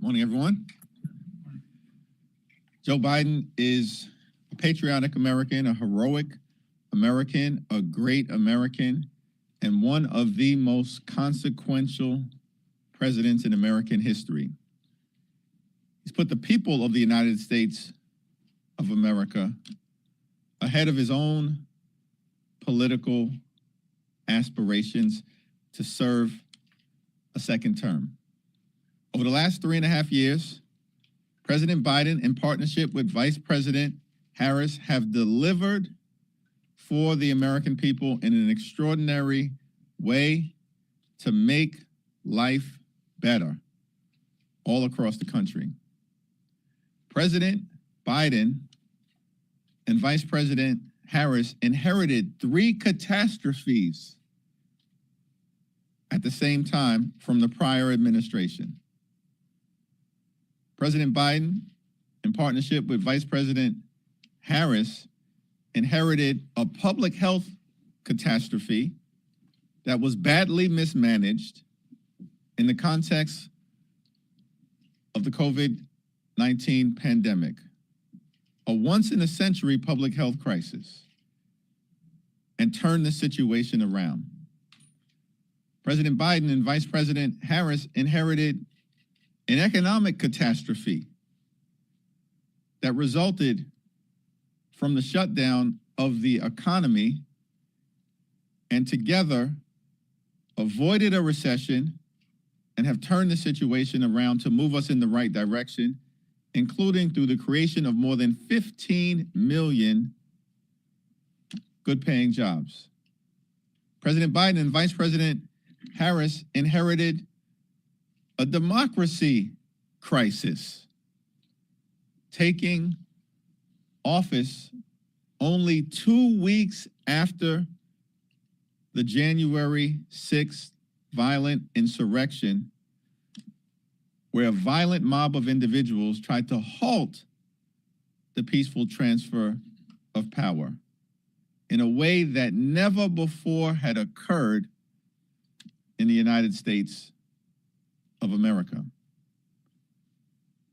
Morning, everyone. Joe Biden is a patriotic American, a heroic American, a great American, and one of the most consequential presidents in American history. He's put the people of the United States of America ahead of his own political aspirations to serve a second term. Over the last 3.5 years, President Biden, in partnership with Vice President Harris, have delivered for the American people in an extraordinary way to make life better all across the country. President Biden and Vice President Harris inherited 3 catastrophes at the same time from the prior administration. President Biden, in partnership with Vice President Harris, inherited a public health catastrophe that was badly mismanaged in the context of the COVID-19 pandemic, a once-in-a-century public health crisis, and turned the situation around. President Biden and Vice President Harris inherited an economic catastrophe that resulted from the shutdown of the economy, and together avoided a recession and have turned the situation around to move us in the right direction, including through the creation of more than 15 million good-paying jobs. President Biden and Vice President Harris inherited a democracy crisis, taking office only 2 weeks after the January 6th violent insurrection, where a violent mob of individuals tried to halt the peaceful transfer of power in a way that never before had occurred in the United States of America.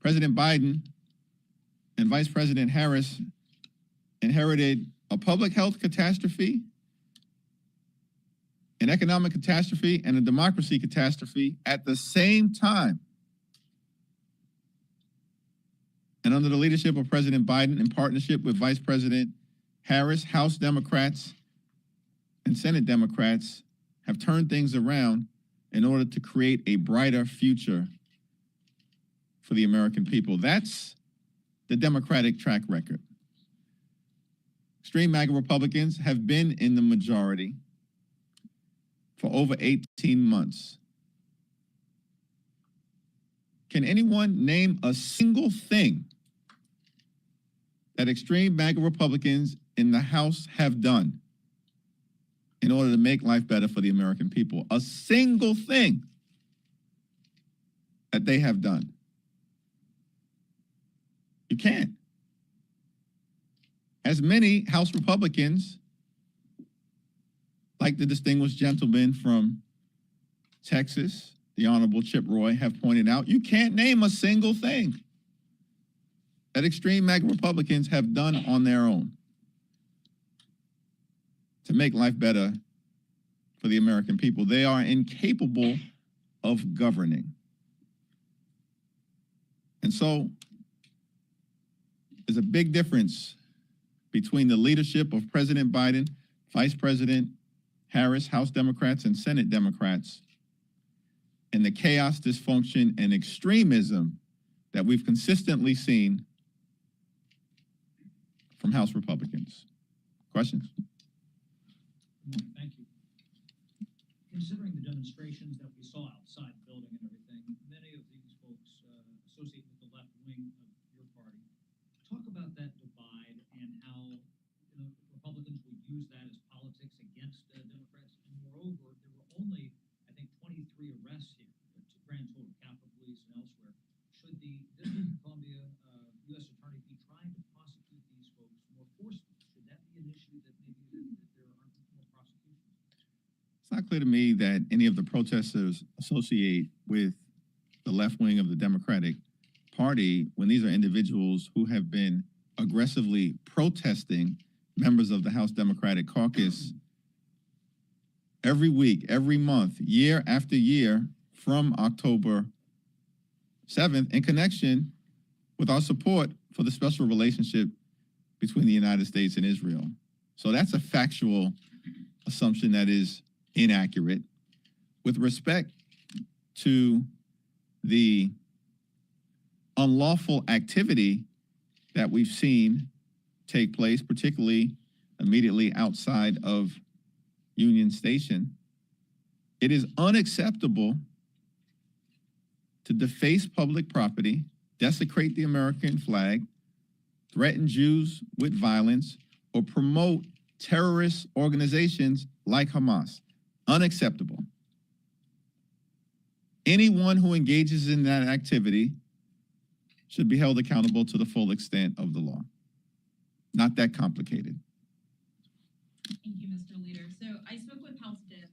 President Biden and Vice President Harris inherited a public health catastrophe, an economic catastrophe, and a democracy catastrophe at the same time. And under the leadership of President Biden, in partnership with Vice President Harris, House Democrats and Senate Democrats have turned things around in order to create a brighter future for the American people. That's the Democratic track record. Extreme MAGA Republicans have been in the majority for over 18 months. Can anyone name a single thing that extreme MAGA Republicans in the House have done in order to make life better for the American people? A single thing that they have done. You can't. As many House Republicans, like the distinguished gentleman from Texas, the Honorable Chip Roy, have pointed out, you can't name a single thing that extreme MAGA Republicans have done on their own to make life better for the American people. They are incapable of governing. And so there's a big difference between the leadership of President Biden, Vice President Harris, House Democrats, and Senate Democrats, and the chaos, dysfunction, and extremism that we've consistently seen from House Republicans. Questions? Thank you. Considering the demonstrations that we saw outside the building and everything, many of these folks associate with the left wing of your party. Talk about that divide and how Republicans would use that as politics against Democrats. And moreover, there were only, I think, 23 arrests here, grand total, Capitol Police and elsewhere. Should the District of Columbia U.S. Attorney be trying to prosecute these folks more forcefully? Should that be an issue that maybe that there aren't more prosecutions? It's not clear to me that any of the protesters associate with the left wing of the Democratic Party, when these are individuals who have been aggressively protesting members of the House Democratic Caucus every week, every month, year after year from October 7th in connection with our support for the special relationship between the United States and Israel. So that's a factual assumption that is inaccurate. With respect to the unlawful activity that we've seen take place, particularly immediately outside of Union Station, it is unacceptable to deface public property, desecrate the American flag, threaten Jews with violence, or promote terrorist organizations like Hamas. Unacceptable. Anyone who engages in that activity should be held accountable to the full extent of the law. Not that complicated. Thank you, Mr. Leader. So I spoke with House Dems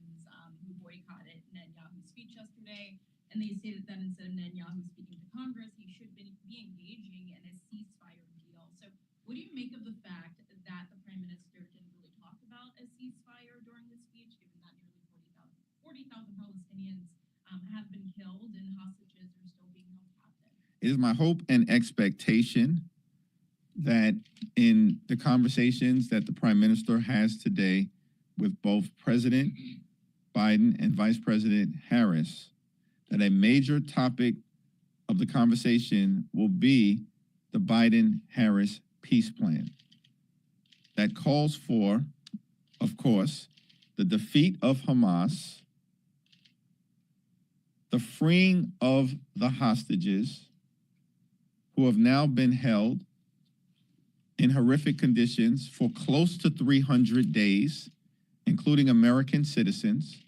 who boycotted Netanyahu's speech yesterday, and they stated that instead of Netanyahu speaking to Congress, he should be engaging in a ceasefire deal. So what do you make of the fact that the Prime Minister didn't really talk about a ceasefire during the speech, given that nearly 40,000 Palestinians have been killed and hostages are still being held captive? It is my hope and expectation that in the conversations that the Prime Minister has today with both President Biden and Vice President Harris, that a major topic of the conversation will be the Biden-Harris peace plan that calls for, of course, the defeat of Hamas, the freeing of the hostages who have now been held in horrific conditions for close to 300 days, including American citizens,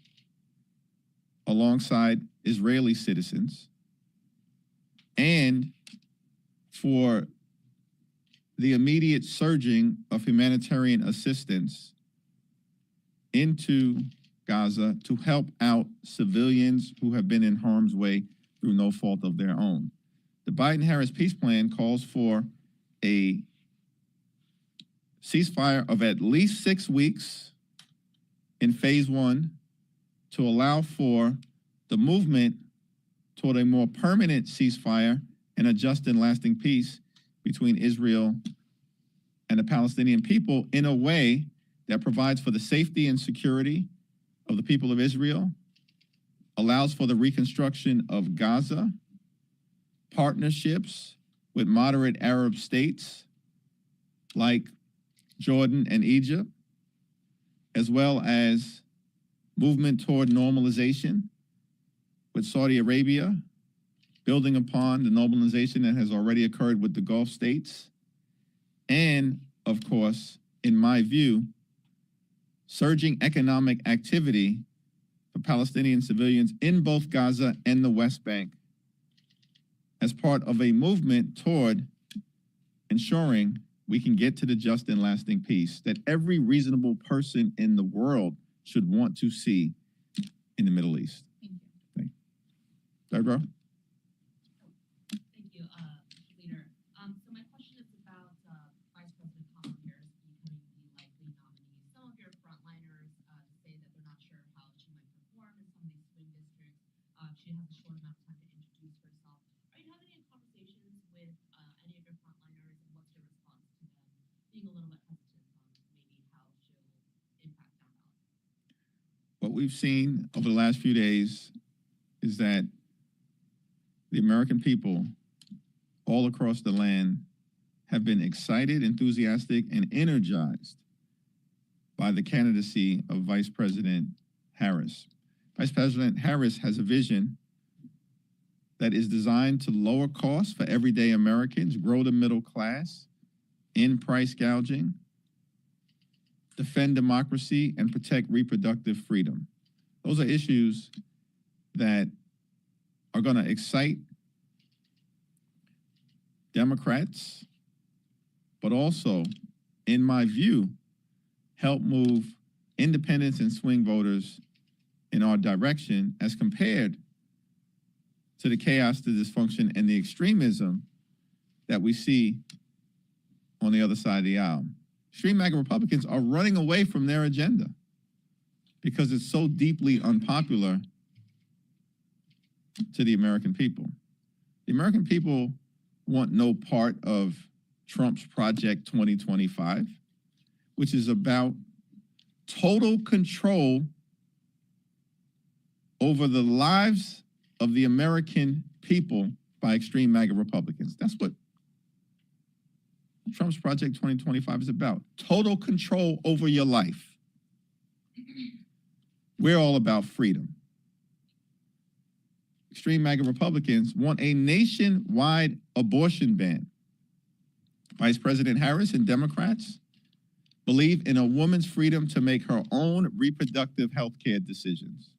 alongside Israeli citizens, and for the immediate surging of humanitarian assistance into Gaza to help out civilians who have been in harm's way through no fault of their own. The Biden-Harris peace plan calls for a ceasefire of at least 6 weeks in phase one to allow for the movement toward a more permanent ceasefire and a just and lasting peace between Israel and the Palestinian people in a way that provides for the safety and security of the people of Israel, allows for the reconstruction of Gaza, partnerships with moderate Arab states like Jordan and Egypt, as well as movement toward normalization with Saudi Arabia, building upon the normalization that has already occurred with the Gulf states, and, of course, in my view, surging economic activity for Palestinian civilians in both Gaza and the West Bank as part of a movement toward ensuring we can get to the just and lasting peace that every reasonable person in the world should want to see in the Middle East. Thank you. Thank you. Third row. Thank you, Leader. So my question is about Vice President Kamala Harris becoming the likely nominee. Some of your frontliners say that they're not sure how she might perform in some of these swing districts. She has a short amount of time to introduce herself. Are you having any conversations with any of your frontliners, and what's your response to them being a little bit hesitant on maybe how she'll impact down ballot? What we've seen over the last few days is that the American people all across the land have been excited, enthusiastic, and energized by the candidacy of Vice President Harris. Vice President Harris has a vision that is designed to lower costs for everyday Americans, grow the middle class, end price gouging, defend democracy, and protect reproductive freedom. Those are issues that are going to excite Democrats, but also, in my view, help move independents and swing voters in our direction as compared to the chaos, the dysfunction, and the extremism that we see on the other side of the aisle. Extreme MAGA Republicans are running away from their agenda because it's so deeply unpopular to the American people. The American people want no part of Trump's Project 2025, which is about total control over the lives of the American people by extreme MAGA Republicans. That's what Trump's Project 2025 is about. Total control over your life. We're all about freedom. Extreme MAGA Republicans want a nationwide abortion ban. Vice President Harris and Democrats believe in a woman's freedom to make her own reproductive health care decisions.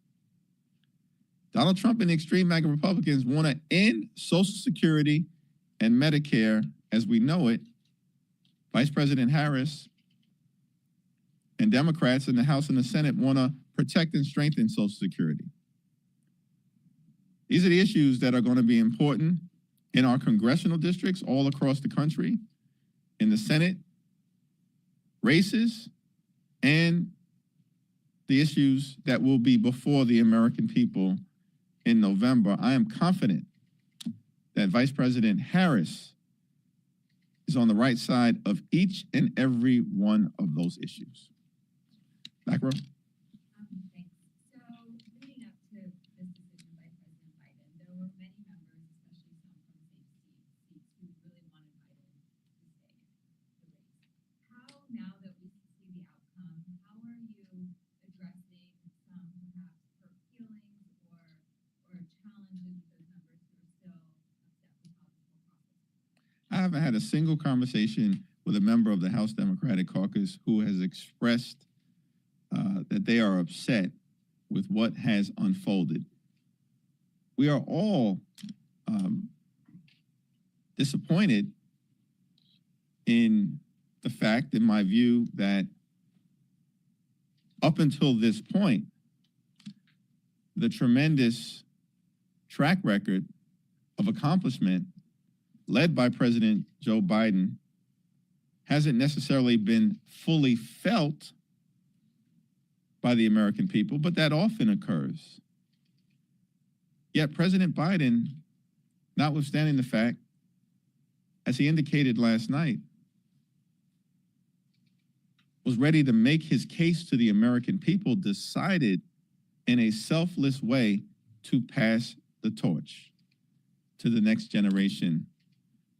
Donald Trump and the extreme MAGA Republicans want to end Social Security and Medicare as we know it. Vice President Harris and Democrats in the House and the Senate want to protect and strengthen Social Security. These are the issues that are going to be important in our congressional districts all across the country, in the Senate races, and the issues that will be before the American people in November. I am confident that Vice President Harris is on the right side of each and every one of those issues. Back row. Thanks. So leading up to this decision by President Biden, there were many members, especially some from safe seats, who really wanted Biden to stay in the race. How, now that we see the outcome, how are you addressing some perhaps hurt feelings or challenges with those members who are still upset with how this whole process? I haven't had a single conversation with a member of the House Democratic Caucus who has expressed that they are upset with what has unfolded. We are all disappointed in the fact, in my view, that up until this point, the tremendous track record of accomplishment led by President Joe Biden hasn't necessarily been fully felt by the American people, but that often occurs. Yet President Biden, notwithstanding the fact, as he indicated last night, was ready to make his case to the American people, decided in a selfless way to pass the torch to the next generation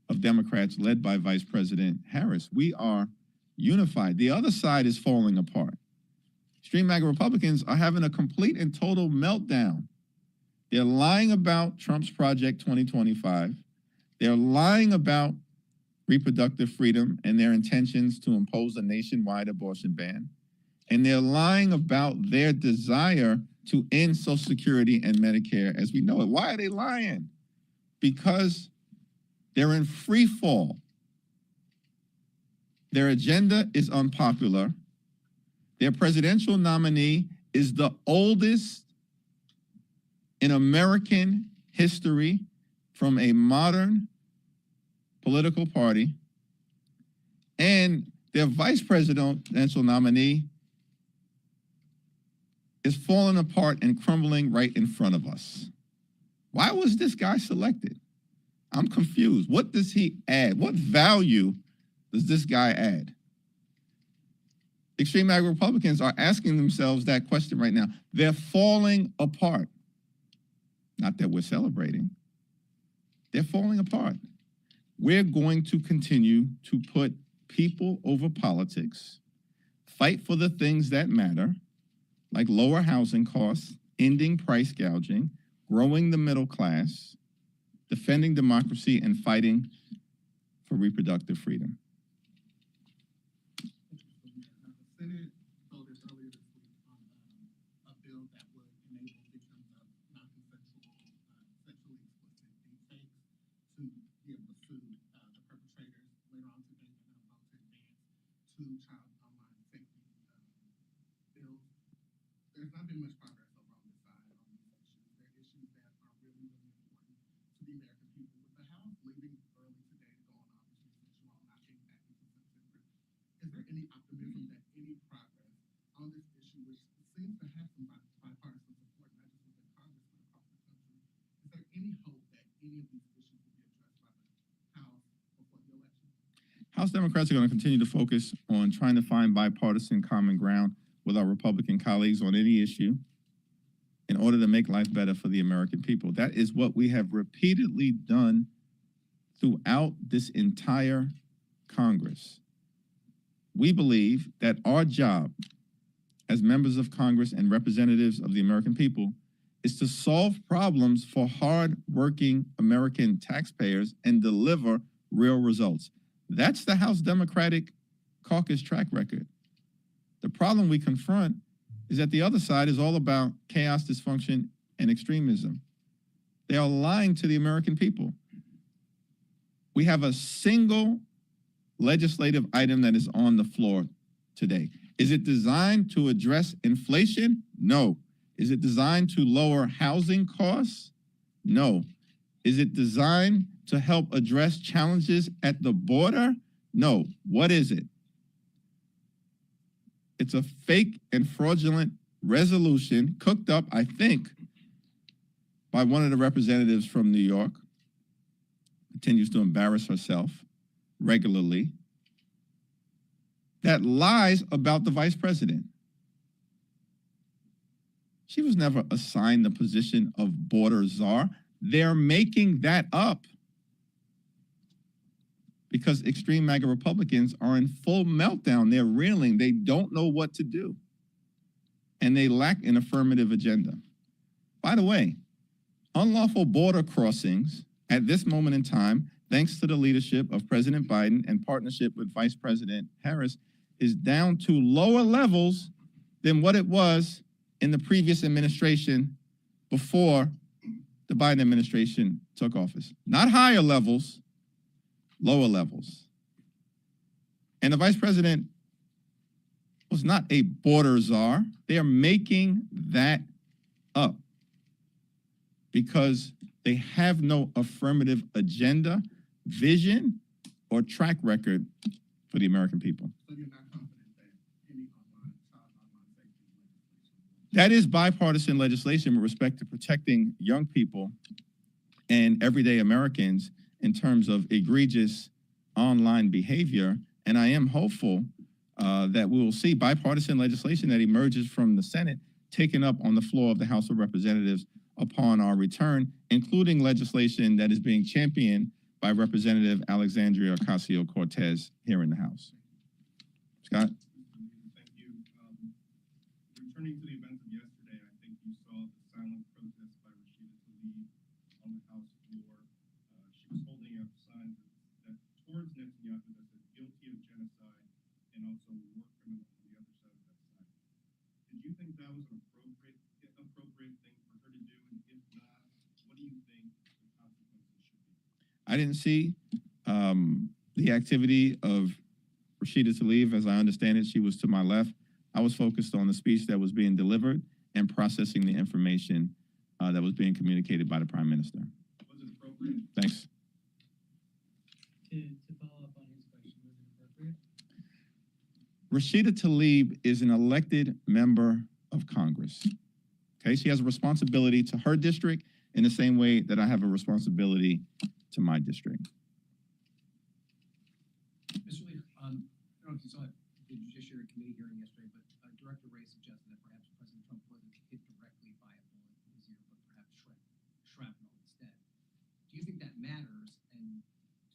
of Democrats led by Vice President Harris. We are unified. The other side is falling apart. Extreme MAGA Republicans are having a complete and total meltdown. They're lying about Trump's Project 2025. They're lying about reproductive freedom and their intentions to impose a nationwide abortion ban. And they're lying about their desire to end Social Security and Medicare as we know it. Why are they lying? Because they're in free fall. Their agenda is unpopular. Their presidential nominee is the oldest in American history from a modern political party. And their vice presidential nominee is falling apart and crumbling right in front of us. Why was this guy selected? I'm confused. What does he add? What value does this guy add? Extreme MAGA Republicans are asking themselves that question right now. They're falling apart. Not that we're celebrating. They're falling apart. We're going to continue to put people over politics, fight for the things that matter, like lower housing costs, ending price gouging, growing the middle class, defending democracy, and fighting for reproductive freedom. The Senate voted earlier this week on a bill that would enable victims of non-consensual, sexually explicit deepfakes to be able to sue the perpetrators. Later on today, they're going to vote to advance two child online safety bills. There's not been much progress over on this side on these issues. They're issues that are really, really important any optimism that any progress on this issue, which seems to have some bipartisan support, not just within Congress, but across the country, is there any hope that any of these issues will be addressed by the House before the election? House Democrats are going to continue to focus on trying to find bipartisan common ground with our Republican colleagues on any issue in order to make life better for the American people. That is what we have repeatedly done throughout this entire Congress. We believe that our job as members of Congress and representatives of the American people is to solve problems for hard-working American taxpayers and deliver real results. That's the House Democratic Caucus track record. The problem we confront is that the other side is all about chaos, dysfunction, and extremism. They are lying to the American people. We have a single legislative item that is on the floor today. Is it designed to address inflation? No. Is it designed to lower housing costs? No. Is it designed to help address challenges at the border? No. What is it? It's a fake and fraudulent resolution cooked up, I think, by one of the representatives from New York. Continues to embarrass herself regularly. That lies about the vice president. She was never assigned the position of border czar. They're making that up because extreme MAGA Republicans are in full meltdown. They're reeling. They don't know what to do. And they lack an affirmative agenda. By the way, unlawful border crossings at this moment in time, thanks to the leadership of President Biden and partnership with Vice President Harris, is down to lower levels than what it was in the previous administration before the Biden administration took office. Not higher levels, lower levels. And the vice president was not a border czar. They are making that up because they have no affirmative agenda, vision, or track record for the American people. So you're not confident that any child online safety legislation? That is bipartisan legislation with respect to protecting young people and everyday Americans in terms of egregious online behavior. And I am hopeful that we will see bipartisan legislation that emerges from the Senate taken up on the floor of the House of Representatives upon our return, including legislation that is being championed by Representative Alexandria Ocasio-Cortez here in the House. Scott? Thank you. Returning to the events of yesterday, I think you saw the silent protest by Rashida Tlaib on the House floor. She was holding up signs that towards Netanyahu that said guilty of genocide and also war criminal on the other side of that sign. Did you think that was an appropriate thing for her to do? And if not, what do you think the consequences should be? I didn't see the activity of Rashida Tlaib. As I understand it, she was to my left. I was focused on the speech that was being delivered and processing the information that was being communicated by the Prime Minister. Was it appropriate? Thanks. To follow up on his question, was it appropriate? Rashida Tlaib is an elected member of Congress. Okay, she has a responsibility to her district in the same way that I have a responsibility to my district. Mr. Leader, I don't know if you saw the Judiciary Committee hearing yesterday, but Director Ray suggested that perhaps President Trump wasn't hit directly by a bullet in his ear, but perhaps shrapnel instead. Do you think that matters? And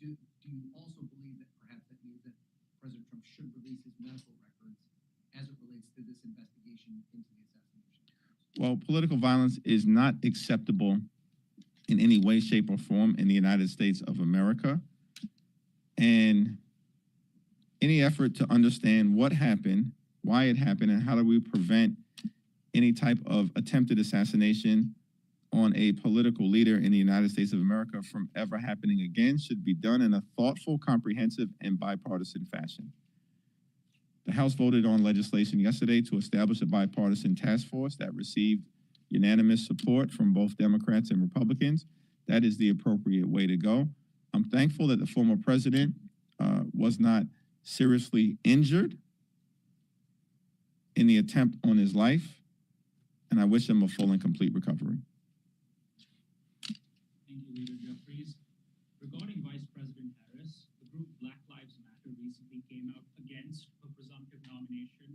do you also believe that perhaps that means that President Trump should release his medical records as it relates to this investigation into the assassination? Well, political violence is not acceptable in any way, shape, or form in the United States of America. And any effort to understand what happened, why it happened, and how do we prevent any type of attempted assassination on a political leader in the United States of America from ever happening again should be done in a thoughtful, comprehensive, and bipartisan fashion. The House voted on legislation yesterday to establish a bipartisan task force that received unanimous support from both Democrats and Republicans. That is the appropriate way to go. I'm thankful that the former president was not seriously injured in the attempt on his life, and I wish him a full and complete recovery. Thank you, Leader Jeffries. Regarding Vice President Harris, the group Black Lives Matter recently came out against a presumptive nomination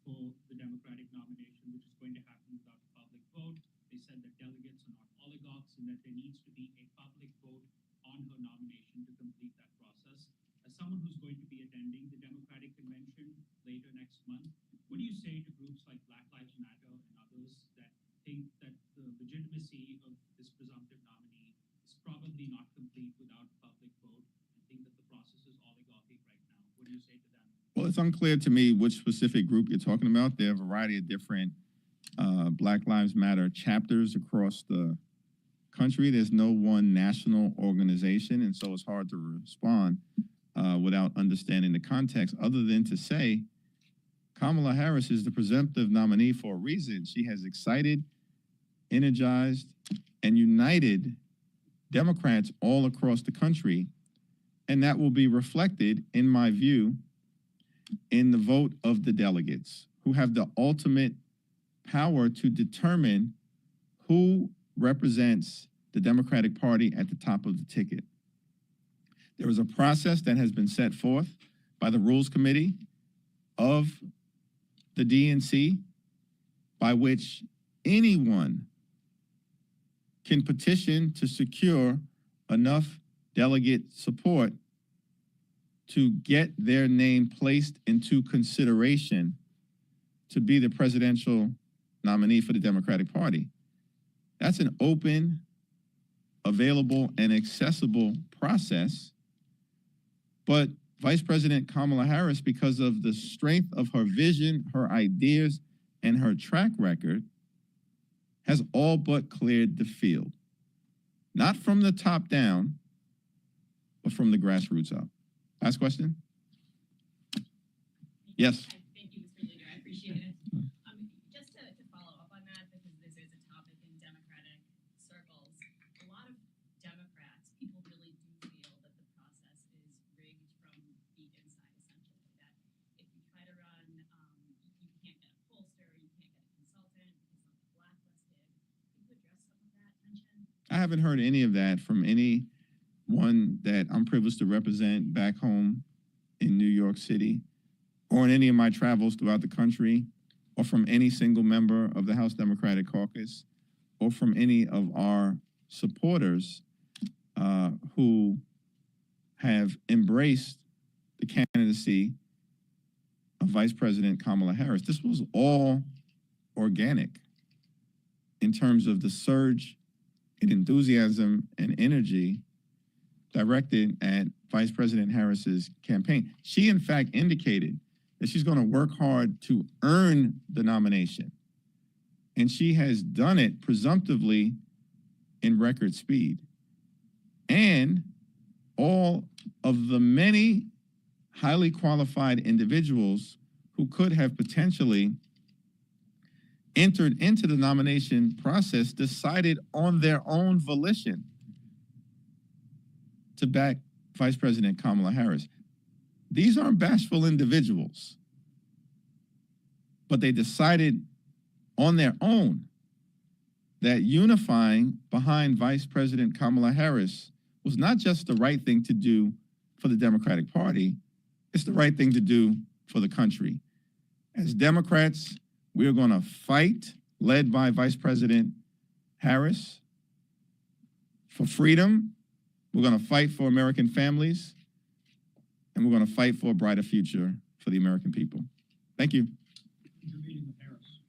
for the Democratic nomination, which is going to happen without a public vote. They said that delegates are not oligarchs and that there needs to be a public vote on her nomination to complete that process. As someone who's going to be attending the Democratic convention later next month, what do you say to groups like Black Lives Matter and others that think that the legitimacy of this presumptive nominee is probably not complete without a public vote and think that the process is oligarchic right now? What do you say to them? Well, it's unclear to me which specific group you're talking about. There are a variety of different Black Lives Matter chapters across the country. There's no one national organization, and so it's hard to respond without understanding the context, other than to say Kamala Harris is the presumptive nominee for a reason. She has excited, energized, and united Democrats all across the country, and that will be reflected, in my view, in the vote of the delegates, who have the ultimate power to determine who represents the Democratic Party at the top of the ticket. There is a process that has been set forth by the Rules Committee of the DNC by which anyone can petition to secure enough delegate support to get their name placed into consideration to be the presidential nominee for the Democratic Party. That's an open, available, and accessible process. But Vice President Kamala Harris, because of the strength of her vision, her ideas, and her track record, has all but cleared the field. Not from the top down, but from the grassroots up. Last question? Yes. Thank you, Mr. Leader. I appreciate it. Just to follow up on that, because this is a topic in Democratic circles, a lot of Democrats, people really do feel that the process is rigged from the inside, essentially. That if you try to run, you can't get a pollster, you can't get a consultant, because of the blacklisted. Can you address some of that tension? I haven't heard any of that from anyone that I'm privileged to represent back home in New York City, or in any of my travels throughout the country, or from any single member of the House Democratic Caucus, or from any of our supporters who have embraced the candidacy of Vice President Kamala Harris. This was all organic in terms of the surge in enthusiasm and energy directed at Vice President Harris's campaign. She, in fact, indicated that she's going to work hard to earn the nomination. And she has done it presumptively in record speed. And all of the many highly qualified individuals who could have potentially entered into the nomination process decided on their own volition to back Vice President Kamala Harris. These aren't bashful individuals, but they decided on their own that unifying behind Vice President Kamala Harris was not just the right thing to do for the Democratic Party, it's the right thing to do for the country. As Democrats, we're going to fight, led by Vice President Harris, for freedom. We're going to fight for American families, and we're going to fight for a brighter future for the American people. Thank you. Intervening with Harris.